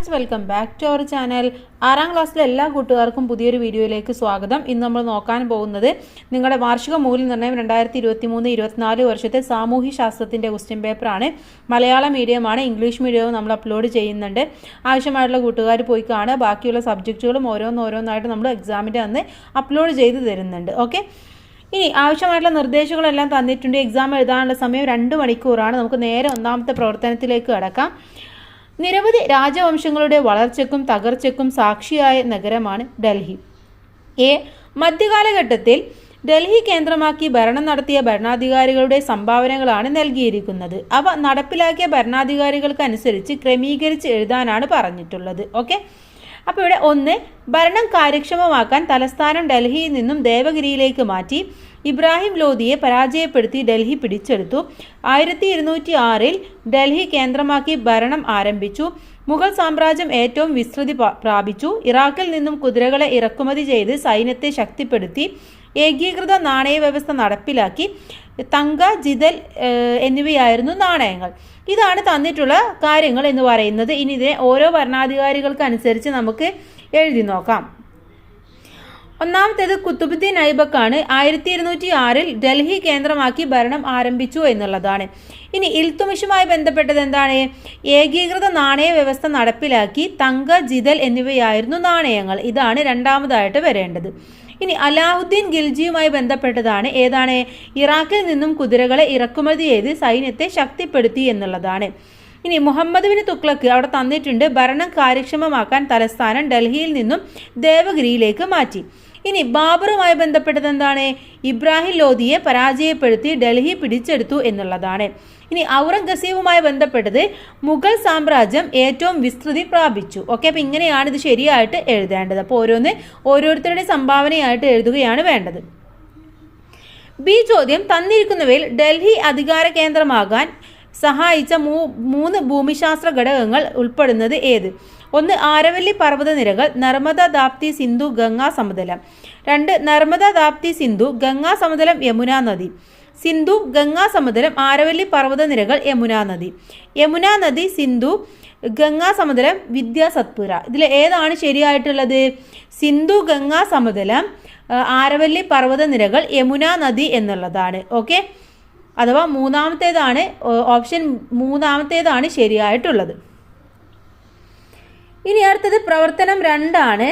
Friends, welcome back to our channel. 6ാം ക്ലാസ്സിലെ എല്ലാ കൂട്ടുകാർക്കും പുതിയൊരു വീഡിയോയിലേക്ക് സ്വാഗതം. ഇന്ന് നമ്മൾ നോക്കാൻ പോകുന്നത് നിങ്ങളുടെ വാർഷിക മൂല്യനിർണ്ണയം 2023-24 വർഷത്തെ സാമൂഹ്യ ശാസ്ത്രത്തിൻ്റെ ക്വസ്റ്റ്യൻ പേപ്പറാണ്. മലയാളം മീഡിയമാണ്, ഇംഗ്ലീഷ് മീഡിയവും നമ്മൾ അപ്ലോഡ് ചെയ്യുന്നുണ്ട്. ആവശ്യമായിട്ടുള്ള കൂട്ടുകാർ പോയി കാണുക. ബാക്കിയുള്ള സബ്ജക്റ്റുകളും ഓരോന്നായിട്ട് നമ്മൾ എക്സാമിൻ്റെ അന്ന് അപ്ലോഡ് ചെയ്ത് തരുന്നുണ്ട്. ഓക്കെ, ഇനി ആവശ്യമായിട്ടുള്ള നിർദ്ദേശങ്ങളെല്ലാം തന്നിട്ടുണ്ട്. എക്സാം എഴുതാനുള്ള സമയം 2 മണിക്കൂറാണ്. നമുക്ക് നേരെ ഒന്നാമത്തെ പ്രവർത്തനത്തിലേക്ക് കടക്കാം. നിരവധി രാജവംശങ്ങളുടെ വളർച്ചയ്ക്കും തകർച്ചയ്ക്കും സാക്ഷിയായ നഗരമാണ് ഡൽഹി. മധ്യകാലഘട്ടത്തിൽ ഡൽഹി കേന്ദ്രമാക്കി ഭരണം നടത്തിയ ഭരണാധികാരികളുടെ സംഭാവനകളാണ് നൽകിയിരിക്കുന്നത്. അവ നടപ്പിലാക്കിയ ഭരണാധികാരികൾക്കനുസരിച്ച് ക്രമീകരിച്ച് എഴുതാനാണ് പറഞ്ഞിട്ടുള്ളത്. ഓക്കെ, അപ്പോൾ ഇവിടെ 1, ഭരണം കാര്യക്ഷമമാക്കാൻ തലസ്ഥാനം ഡൽഹിയിൽ നിന്നും ദേവഗിരിയിലേക്ക് മാറ്റി. ഇബ്രാഹിം ലോധിയെ പരാജയപ്പെടുത്തി ഡൽഹി പിടിച്ചെടുത്തു. 1206 ഡൽഹി കേന്ദ്രമാക്കി ഭരണം ആരംഭിച്ചു. മുഗൾ സാമ്രാജ്യം ഏറ്റവും വിസ്തൃതി പ്രാപിച്ചു. ഇറാഖിൽ നിന്നും കുതിരകളെ ഇറക്കുമതി ചെയ്ത് സൈന്യത്തെ ശക്തിപ്പെടുത്തി. ഏകീകൃത നാണയ വ്യവസ്ഥ നടപ്പിലാക്കി. തങ്ക, ജിതൽ എന്നിവയായിരുന്നു നാണയങ്ങൾ. ഇതാണ് തന്നിട്ടുള്ള കാര്യങ്ങൾ എന്ന് പറയുന്നത്. ഇനി ഇതിനെ ഓരോ ഭരണാധികാരികൾക്കനുസരിച്ച് നമുക്ക് എഴുതി നോക്കാം. ഒന്നാമത്തേത് കുത്തുബുദ്ദീൻ ഐബക്കാണ്. 1206 ഡൽഹി കേന്ദ്രമാക്കി ഭരണം ആരംഭിച്ചു എന്നുള്ളതാണ്. ഇനി ഇൽത്തുമിഷുമായി ബന്ധപ്പെട്ടത് എന്താണ്? ഏകീകൃത നാണയ വ്യവസ്ഥ നടപ്പിലാക്കി. തങ്ക, ജിതൽ എന്നിവയായിരുന്നു നാണയങ്ങൾ. ഇതാണ് രണ്ടാമതായിട്ട് വരേണ്ടത്. ഇനി അലാവുദ്ദീൻ ഖിൽജിയുമായി ബന്ധപ്പെട്ടതാണ്. ഏതാണ്? ഇറാഖിൽ നിന്നും കുതിരകളെ ഇറക്കുമതി ചെയ്ത് സൈന്യത്തെ ശക്തിപ്പെടുത്തി എന്നുള്ളതാണ്. ഇനി മുഹമ്മദ് ബിൻ തുഗ്ലക്ക് അവിടെ തന്നിട്ടുണ്ട്. ഭരണം കാര്യക്ഷമമാക്കാൻ തലസ്ഥാനം ഡൽഹിയിൽ നിന്നും ദേവഗിരിയിലേക്ക് മാറ്റി. ഇനി ബാബറുമായി ബന്ധപ്പെട്ടത് എന്താണ്? ഇബ്രാഹിം ലോധിയെ പരാജയപ്പെടുത്തി ഡൽഹി പിടിച്ചെടുത്തു എന്നുള്ളതാണ്. ഇനി ഔറംഗസീബുമായി ബന്ധപ്പെട്ടത് മുഗൾ സാമ്രാജ്യം ഏറ്റവും വിസ്തൃതി പ്രാപിച്ചു. ഓക്കെ, അപ്പം ഇങ്ങനെയാണ് ഇത് ശരിയായിട്ട് എഴുതേണ്ടത്. അപ്പോൾ ഓരോരുത്തരുടെ സംഭാവനയായിട്ട് എഴുതുകയാണ് വേണ്ടത്. ബി ചോദ്യം, തന്നിരിക്കുന്നവയിൽ ഡൽഹി അധികാര കേന്ദ്രമാകാൻ സഹായിച്ച 3 ഭൂമിശാസ്ത്ര ഘടകങ്ങൾ ഉൾപ്പെടുന്നത് ഏത്? 1, ആരവല്ലി പർവ്വതനിരകൾ, നർമ്മദ, താപ്തി, സിന്ധു, ഗംഗാ സമതലം. 2, നർമ്മദ, താപ്തി, സിന്ധു, ഗംഗാ സമതലം, യമുനാ നദി. സിന്ധു, ഗംഗാ സമതലം, ആരവല്ലി പർവ്വതനിരകൾ, യമുനാ നദി. യമുനാ നദി, സിന്ധു, ഗംഗാ സമതലം, വിദ്യാ സത്പുര. ഇതിൽ ഏതാണ് ശരിയായിട്ടുള്ളത്? സിന്ധു, ഗംഗാ സമതലം, ആരവല്ലി പർവ്വതനിരകൾ, യമുനാ നദി എന്നുള്ളതാണ്. ഓക്കെ, അഥവാ മൂന്നാമത്തേതാണ് ഓപ്ഷൻ 3 ശരിയായിട്ടുള്ളത്. ഇനി അടുത്തത് പ്രവർത്തനം 2 ആണ്.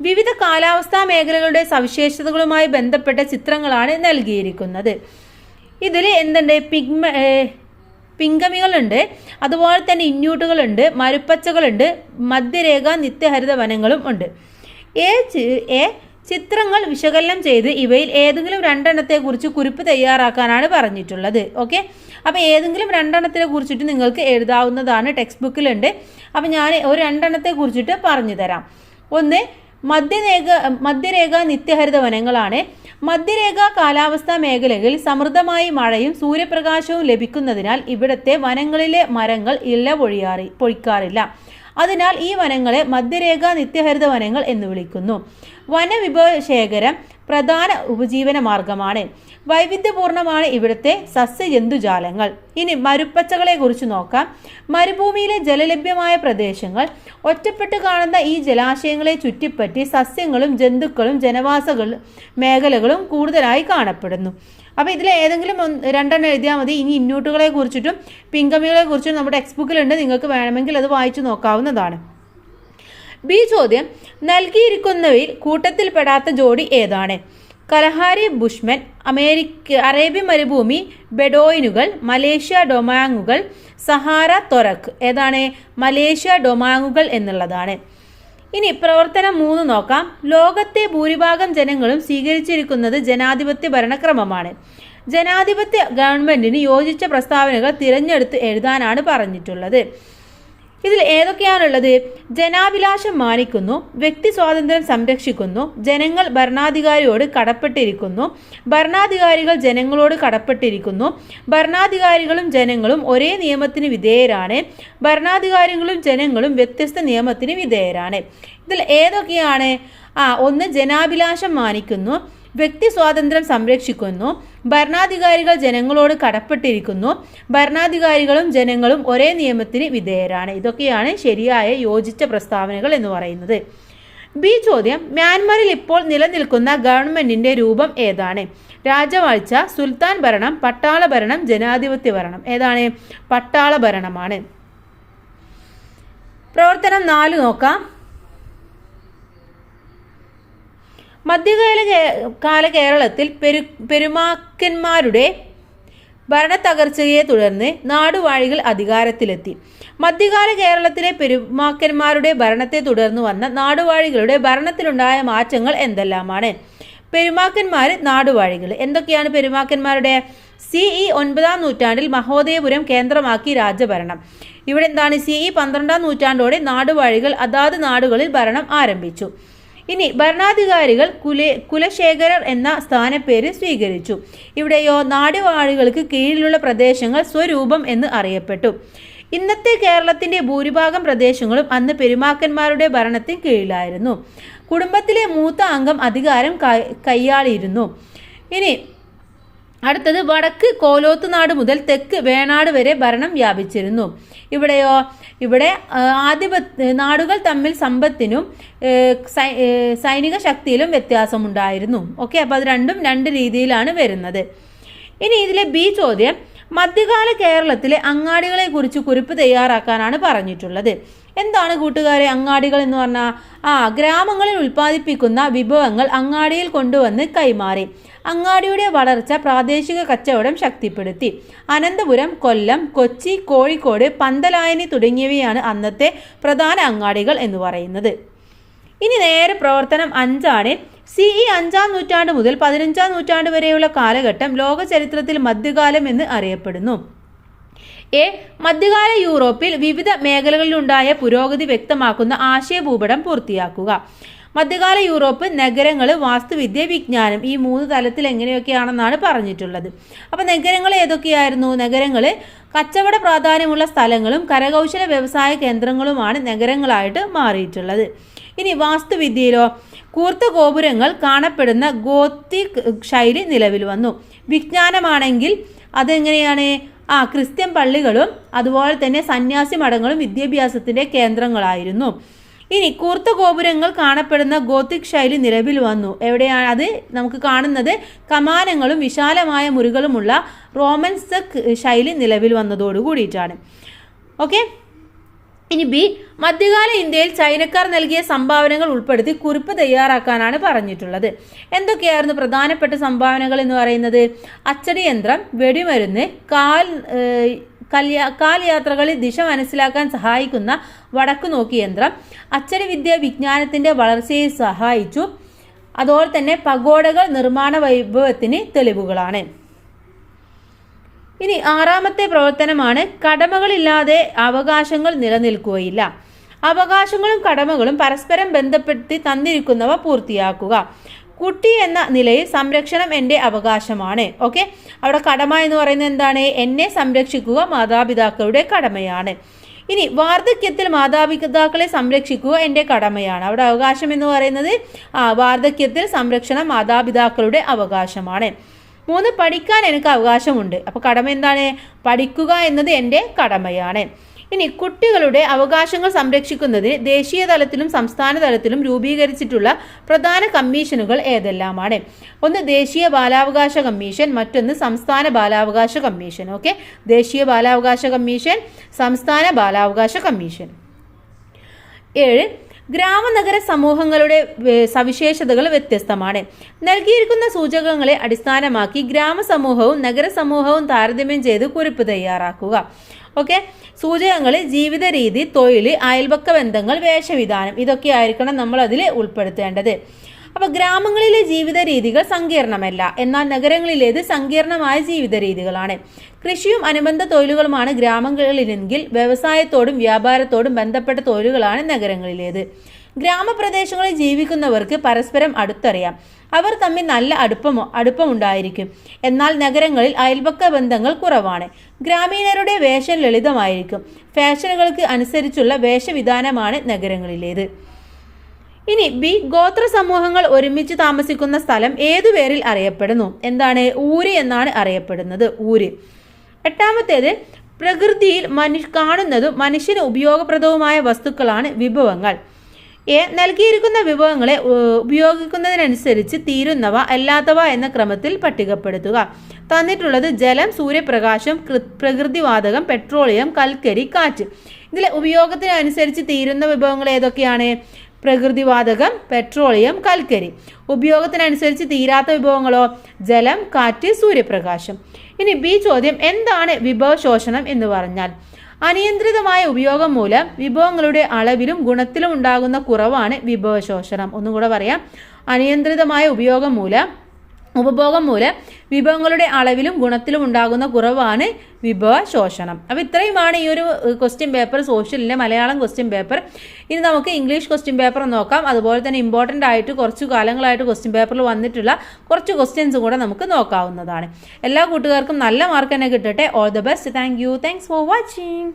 വിവിധ കാലാവസ്ഥാ മേഖലകളുടെ സവിശേഷതകളുമായി ബന്ധപ്പെട്ട ചിത്രങ്ങളാണ് നൽകിയിരിക്കുന്നത്. ഇതിൽ എന്തുണ്ട്? പിംഗമികളുണ്ട്, അതുപോലെ തന്നെ ഇന്യൂട്ടുകളുണ്ട്, മരുപ്പച്ചകളുണ്ട്, മധ്യരേഖ നിത്യഹരിത വനങ്ങളും ഉണ്ട്. ചിത്രങ്ങൾ വിശകലനം ചെയ്ത് ഇവയിൽ ഏതെങ്കിലും 2 കുറിച്ച് കുറിപ്പ് തയ്യാറാക്കാനാണ് പറഞ്ഞിട്ടുള്ളത്. ഓക്കെ, അപ്പോൾ ഏതെങ്കിലും 2 കുറിച്ചിട്ട് നിങ്ങൾക്ക് എഴുതാവുന്നതാണ്. ടെക്സ്റ്റ് ബുക്കിലുണ്ട്. അപ്പോൾ ഞാൻ ഒരു 2 കുറിച്ചിട്ട് പറഞ്ഞു തരാം. 1, മധ്യരേഖ നിത്യഹരിത വനങ്ങളാണ്. മധ്യരേഖ കാലാവസ്ഥാ മേഖലകളിൽ സമൃദ്ധമായി മഴയും സൂര്യപ്രകാശവും ലഭിക്കുന്നതിനാൽ ഇവിടുത്തെ വനങ്ങളിലെ മരങ്ങൾ ഇല പൊഴിക്കാറില്ല. അതിനാൽ ഈ വനങ്ങളെ മധ്യരേഖ നിത്യഹരിത വനങ്ങൾ എന്ന് വിളിക്കുന്നു. വനവിഭവശേഖരം പ്രധാന ഉപജീവന മാർഗമാണ്. വൈവിധ്യപൂർണമാണ് ഇവിടുത്തെ സസ്യജന്തുജാലങ്ങൾ. ഇനി മരുപ്പച്ചകളെ കുറിച്ച് നോക്കാം. മരുഭൂമിയിലെ ജലലഭ്യമായ പ്രദേശങ്ങൾ. ഒറ്റപ്പെട്ട് കാണുന്ന ഈ ജലാശയങ്ങളെ ചുറ്റിപ്പറ്റി സസ്യങ്ങളും ജന്തുക്കളും ജനവാസ മേഖലകളും കൂടുതലായി കാണപ്പെടുന്നു. അപ്പോൾ ഇതിൽ ഏതെങ്കിലും 2 എഴുതിയാൽ മതി. ഇനി ഇന്നൂട്ടുകളെ കുറിച്ചിട്ടും പിംഗമികളെ കുറിച്ചും നമ്മുടെ ടെക്സ്റ്റ് ബുക്കിലുണ്ട്. നിങ്ങൾക്ക് വേണമെങ്കിൽ അത് വായിച്ചു നോക്കാവുന്നതാണ്. ബി ചോദ്യം, നൽകിയിരിക്കുന്നവയിൽ കൂട്ടത്തിൽപ്പെടാത്ത ജോഡി ഏതാണ്? കലഹാരി ബുഷ്മൻ, അറേബ്യൻ മരുഭൂമി ബെഡോയിനുകൾ, മലേഷ്യ ഡൊമാങ്ങുകൾ, സഹാറ തൊറക്ക്. ഏതാണ്? മലേഷ്യ ഡൊമാങ്ങുകൾ എന്നുള്ളതാണ്. ഇനി പ്രവർത്തനം 3 നോക്കാം. ലോകത്തെ ഭൂരിഭാഗം ജനങ്ങളും സ്വീകരിച്ചിരിക്കുന്നത് ജനാധിപത്യ ഭരണക്രമമാണ്. ജനാധിപത്യ ഗവൺമെന്റിന് യോജിച്ച പ്രസ്താവനകൾ തിരഞ്ഞെടുത്ത് എഴുതാനാണ് പറഞ്ഞിട്ടുള്ളത്. ഇതിൽ ഏതൊക്കെയാണുള്ളത്? ജനാഭിലാഷം മാനിക്കുന്നു, വ്യക്തി സ്വാതന്ത്ര്യം സംരക്ഷിക്കുന്നു, ജനങ്ങൾ ഭരണാധികാരിയോട് കടപ്പെട്ടിരിക്കുന്നു, ഭരണാധികാരികൾ ജനങ്ങളോട് കടപ്പെട്ടിരിക്കുന്നു, ഭരണാധികാരികളും ജനങ്ങളും ഒരേ നിയമത്തിന് വിധേയരാണ്, ഭരണാധികാരികളും ജനങ്ങളും വ്യത്യസ്ത നിയമത്തിന് വിധേയരാണ്. ഇതിൽ ഏതൊക്കെയാണ്? 1, ജനാഭിലാഷം മാനിക്കുന്നു, വ്യക്തി സ്വാതന്ത്ര്യം സംരക്ഷിക്കുന്നു, ഭരണാധികാരികൾ ജനങ്ങളോട് കടപ്പെട്ടിരിക്കുന്നു, ഭരണാധികാരികളും ജനങ്ങളും ഒരേ നിയമത്തിന് വിധേയരാണ്. ഇതൊക്കെയാണ് ശരിയായ യോജിച്ച പ്രസ്താവനകൾ എന്ന് പറയുന്നത്. ബി ചോദ്യം, മ്യാൻമറിൽ ഇപ്പോൾ നിലനിൽക്കുന്ന ഗവൺമെന്റിന്റെ രൂപം ഏതാണ്? രാജവാഴ്ച, സുൽത്താൻ ഭരണം, പട്ടാള ഭരണം, ജനാധിപത്യ ഭരണം. ഏതാണ്? പട്ടാള ഭരണമാണ്. പ്രവർത്തനം 4 നോക്കാം. മധ്യകാല കേരളത്തിൽ പെരുമാക്കന്മാരുടെ ഭരണത്തകർച്ചയെ തുടർന്ന് നാടുവാഴികൾ അധികാരത്തിലെത്തി. മധ്യകാല കേരളത്തിലെ പെരുമാക്കന്മാരുടെ ഭരണത്തെ തുടർന്ന് വന്ന നാടുവാഴികളുടെ ഭരണത്തിലുണ്ടായ മാറ്റങ്ങൾ എന്തെല്ലാമാണ്? പെരുമാക്കന്മാർ, നാടുവാഴികൾ. എന്തൊക്കെയാണ് പെരുമാക്കന്മാരുടെ? CE 9-ാം നൂറ്റാണ്ടിൽ മഹോദയപുരം കേന്ദ്രമാക്കി രാജഭരണം. ഇവിടെ എന്താണ്? CE 12-ാം നൂറ്റാണ്ടോടെ നാടുവാഴികൾ അതാത് നാടുകളിൽ ഭരണം ആരംഭിച്ചു. ഇനി ഭരണാധികാരികൾ കുലശേഖരർ എന്ന സ്ഥാനപ്പേര് സ്വീകരിച്ചു. ഇവിടെയോ നാടുവാഴികൾക്ക് കീഴിലുള്ള പ്രദേശങ്ങൾ സ്വരൂപം എന്ന് അറിയപ്പെട്ടു. ഇന്നത്തെ കേരളത്തിന്റെ ഭൂരിഭാഗം പ്രദേശങ്ങളും അന്ന് പെരുമാക്കന്മാരുടെ ഭരണത്തിന് കീഴിലായിരുന്നു. കുടുംബത്തിലെ മൂത്ത അംഗം അധികാരം കൈയാളിയിരുന്നു. ഇനി അടുത്തത് വടക്ക് കോലോത്തുനാട് മുതൽ തെക്ക് വേണാട് വരെ ഭരണം വ്യാപിച്ചിരുന്നു. ഇവിടെയോ? ഇവിടെ നാടുകൾ തമ്മിൽ സമ്പത്തിനും സൈനിക ശക്തിയിലും വ്യത്യാസമുണ്ടായിരുന്നു. ഓക്കെ, അപ്പോൾ അത് രണ്ടും രണ്ട് രീതിയിലാണ് വരുന്നത്. ഇനി ഇതിലെ ബി ചോദ്യം, മധ്യകാല കേരളത്തിലെ അങ്ങാടികളെ കുറിച്ച് കുറിപ്പ് തയ്യാറാക്കാനാണ് പറഞ്ഞിട്ടുള്ളത്. എന്താണ് കൂട്ടുകാരെ അങ്ങാടികൾ എന്ന് പറഞ്ഞാൽ? ഗ്രാമങ്ങളിൽ ഉൽപ്പാദിപ്പിക്കുന്ന വിഭവങ്ങൾ അങ്ങാടിയിൽ കൊണ്ടുവന്ന് കൈമാറി. അങ്ങാടിയുടെ വളർച്ച പ്രാദേശിക കച്ചവടം ശക്തിപ്പെടുത്തി. അനന്തപുരം, കൊല്ലം, കൊച്ചി, കോഴിക്കോട്, പന്തലായനി തുടങ്ങിയവയാണ് അന്നത്തെ പ്രധാന അങ്ങാടികൾ എന്ന് പറയുന്നത്. ഇനി നേരെ പ്രവർത്തനം 5 CE 5-ാം നൂറ്റാണ്ട് മുതൽ 15-ാം നൂറ്റാണ്ട് വരെയുള്ള കാലഘട്ടം ലോക ചരിത്രത്തിൽ മധ്യകാലം എന്ന് അറിയപ്പെടുന്നു. മധ്യകാല യൂറോപ്പിൽ വിവിധ മേഖലകളിലുണ്ടായ പുരോഗതി വ്യക്തമാക്കുന്ന ആശയഭൂപടം പൂർത്തിയാക്കുക. മധ്യകാല യൂറോപ്പ് നഗരങ്ങൾ, വാസ്തുവിദ്യ, വിജ്ഞാനം ഈ 3 തലത്തിൽ എങ്ങനെയൊക്കെയാണെന്നാണ് പറഞ്ഞിട്ടുള്ളത്. അപ്പോൾ നഗരങ്ങൾ ഏതൊക്കെയായിരുന്നു? നഗരങ്ങൾ കച്ചവട പ്രാധാന്യമുള്ള സ്ഥലങ്ങളും കരകൗശല വ്യവസായ കേന്ദ്രങ്ങളുമാണ് നഗരങ്ങളായിട്ട് മാറിയിട്ടുള്ളത്. ഇനി വാസ്തുവിദ്യയിലോ? കൂർത്ത ഗോപുരങ്ങൾ കാണപ്പെടുന്ന ഗോത്തിക് ശൈലി നിലവിൽ വന്നു. വിജ്ഞാനമാണെങ്കിൽ അതെങ്ങനെയാണ്? ക്രിസ്ത്യൻ പള്ളികളും അതുപോലെ തന്നെ സന്യാസി മഠങ്ങളും വിദ്യാഭ്യാസത്തിന്റെ കേന്ദ്രങ്ങളായിരുന്നു. ഇനി കൂർത്ത ഗോപുരങ്ങൾ കാണപ്പെടുന്ന ഗോത്തിക് ശൈലി നിലവിൽ വന്നു. എവിടെയാണ് അത് നമുക്ക് കാണുന്നത്? കമാനങ്ങളും വിശാലമായ മുറികളുമുള്ള റോമൻസ്ക് ശൈലി നിലവിൽ വന്നതോടു കൂടിയിട്ടാണ്. ഓക്കെ, ഇനി ബി, മധ്യകാല ഇന്ത്യയിൽ ചൈനക്കാർ നൽകിയ സംഭാവനകൾ ഉൾപ്പെടുത്തി കുറിപ്പ് തയ്യാറാക്കാനാണ് പറഞ്ഞിട്ടുള്ളത്. എന്തൊക്കെയായിരുന്നു പ്രധാനപ്പെട്ട സംഭാവനകൾ എന്ന് പറയുന്നത്? അച്ചടി യന്ത്രം, വെടിമരുന്ന്, കാൽ യാത്രകളിൽ ദിശ മനസ്സിലാക്കാൻ സഹായിക്കുന്ന വടക്കു നോക്കി യന്ത്രം, അച്ചടി വിദ്യ വിജ്ഞാനത്തിന്റെ വളർച്ചയെ സഹായിച്ചു. അതുപോലെ തന്നെ പഗോഡകൾ നിർമ്മാണ വൈഭവത്തിന് തെളിവുകളാണ്. ഇനി 6-ാമത്തെ പ്രവർത്തനമാണ് കടമകളില്ലാതെ അവകാശങ്ങൾ നിലനിൽക്കുകയില്ല. അവകാശങ്ങളും കടമകളും പരസ്പരം ബന്ധപ്പെടുത്തി തന്നിരിക്കുന്നവ പൂർത്തിയാക്കുക. കുട്ടി എന്ന നിലയിൽ സംരക്ഷണം എൻ്റെ അവകാശമാണ്. ഓക്കെ, അവിടെ കടമ എന്ന് പറയുന്നത് എന്താണ്? എന്നെ സംരക്ഷിക്കുക മാതാപിതാക്കളുടെ കടമയാണ്. ഇനി വാർദ്ധക്യത്തിൽ മാതാപിതാക്കളെ സംരക്ഷിക്കുക എൻ്റെ കടമയാണ്. അവിടെ അവകാശം എന്ന് പറയുന്നത് വാർദ്ധക്യത്തിൽ സംരക്ഷണം മാതാപിതാക്കളുടെ അവകാശമാണ്. 3, പഠിക്കാൻ എനിക്ക് അവകാശമുണ്ട്. അപ്പോൾ കടമ എന്താണ്? പഠിക്കുക എന്നത് എൻ്റെ കടമയാണ്. ഇനി കുട്ടികളുടെ അവകാശങ്ങൾ സംരക്ഷിക്കുന്നതിന് ദേശീയ തലത്തിലും സംസ്ഥാന തലത്തിലും രൂപീകരിച്ചിട്ടുള്ള പ്രധാന കമ്മീഷനുകൾ ഏതെല്ലാമാണ്? ഒന്ന് ദേശീയ ബാലാവകാശ കമ്മീഷൻ, മറ്റൊന്ന് സംസ്ഥാന ബാലാവകാശ കമ്മീഷൻ. ഓക്കെ, ദേശീയ ബാലാവകാശ കമ്മീഷൻ, സംസ്ഥാന ബാലാവകാശ കമ്മീഷൻ. 7, ഗ്രാമനഗര സമൂഹങ്ങളുടെ സവിശേഷതകൾ വ്യത്യസ്തമാണ്. നൽകിയിരിക്കുന്ന സൂചകങ്ങളെ അടിസ്ഥാനമാക്കി ഗ്രാമസമൂഹവും നഗരസമൂഹവും താരതമ്യം ചെയ്ത് കുറിപ്പ് തയ്യാറാക്കുക. ഓക്കെ, സൂചകങ്ങൾ ജീവിത രീതി, തൊഴിൽ, അയൽപക്ക ബന്ധങ്ങൾ, വേഷവിധാനം ഇതൊക്കെ ആയിരിക്കണം നമ്മൾ അതിൽ ഉൾപ്പെടുത്തേണ്ടത്. അപ്പോൾ ഗ്രാമങ്ങളിലെ ജീവിത രീതികൾ സങ്കീർണമല്ല, എന്നാൽ നഗരങ്ങളിലേത് സങ്കീർണമായ ജീവിത രീതികളാണ്. കൃഷിയും അനുബന്ധ തൊഴിലുകളുമാണ് ഗ്രാമങ്ങളിലെങ്കിൽ വ്യവസായത്തോടും വ്യാപാരത്തോടും ബന്ധപ്പെട്ട തൊഴിലുകളാണ് നഗരങ്ങളിലേത്. ഗ്രാമപ്രദേശങ്ങളിൽ ജീവിക്കുന്നവർക്ക് പരസ്പരം അടുത്തറിയാം, അവർ തമ്മിൽ നല്ല അടുപ്പമുണ്ടായിരിക്കും. എന്നാൽ നഗരങ്ങളിൽ അയൽപക്ക ബന്ധങ്ങൾ കുറവാണ്. ഗ്രാമീണരുടെ വേഷം ലളിതമായിരിക്കും. ഫാഷനുകൾക്ക് അനുസരിച്ചുള്ള വേഷവിധാനമാണ് നഗരങ്ങളിലേത്. ഇനി ബി, ഗോത്ര സമൂഹങ്ങൾ ഒരുമിച്ച് താമസിക്കുന്ന സ്ഥലം ഏതു പേരിൽ അറിയപ്പെടുന്നു? എന്താണ്? ഊര് എന്നാണ് അറിയപ്പെടുന്നത്. ഊര്. എട്ടാമത്തേത്, പ്രകൃതിയിൽ കാണുന്നതും മനുഷ്യന് ഉപയോഗപ്രദവുമായ വസ്തുക്കളാണ് വിഭവങ്ങൾ. എ, നൽകിയിരിക്കുന്ന വിഭവങ്ങളെ ഉപയോഗിക്കുന്നതിനനുസരിച്ച് തീരുന്നവ അല്ലാത്തവ എന്ന ക്രമത്തിൽ പട്ടികപ്പെടുത്തുക. തന്നിട്ടുള്ളത് ജലം, സൂര്യപ്രകാശം, പ്രകൃതിവാതകം, പെട്രോളിയം, കൽക്കരി, കാറ്റ്. ഇതിലെ ഉപയോഗത്തിനനുസരിച്ച് തീരുന്ന വിഭവങ്ങൾ ഏതൊക്കെയാണ്? പ്രകൃതിവാതകം, പെട്രോളിയം, കൽക്കരി. ഉപയോഗത്തിനനുസരിച്ച് തീരാത്ത വിഭവങ്ങളോ? ജലം, കാറ്റ്, സൂര്യപ്രകാശം. ഇനി ബി ചോദ്യം, എന്താണ് വിഭവശോഷണം എന്ന് പറഞ്ഞാൽ? അനിയന്ത്രിതമായ ഉപയോഗം മൂലം വിഭവങ്ങളുടെ അളവിലും ഗുണത്തിലും ഉണ്ടാകുന്ന കുറവാണ് വിഭവശോഷണം. ഒന്നും കൂടെ പറയാം. അനിയന്ത്രിതമായ ഉപഭോഗം മൂലം വിഭവങ്ങളുടെ അളവിലും ഗുണത്തിലും ഉണ്ടാകുന്ന കുറവാണ് വിഭവശോഷണം. അപ്പോൾ ഇത്രയുമാണ് ഈ ഒരു ക്വസ്റ്റ്യൻ പേപ്പർ, സോഷ്യലിലെ മലയാളം ക്വസ്റ്റ്യൻ പേപ്പർ. ഇനി നമുക്ക് ഇംഗ്ലീഷ് ക്വസ്റ്റ്യൻ പേപ്പർ നോക്കാം. അതുപോലെ തന്നെ ഇമ്പോർട്ടൻ്റ് ആയിട്ട് കുറച്ച് കാലങ്ങളായിട്ട് ക്വസ്റ്റ്യൻ പേപ്പറിൽ വന്നിട്ടുള്ള കുറച്ച് ക്വസ്റ്റ്യൻസ് കൂടെ നമുക്ക് നോക്കാവുന്നതാണ്. എല്ലാ കൂട്ടുകാർക്കും നല്ല മാർക്ക് തന്നെ കിട്ടട്ടെ. All the best. Thanks for watching.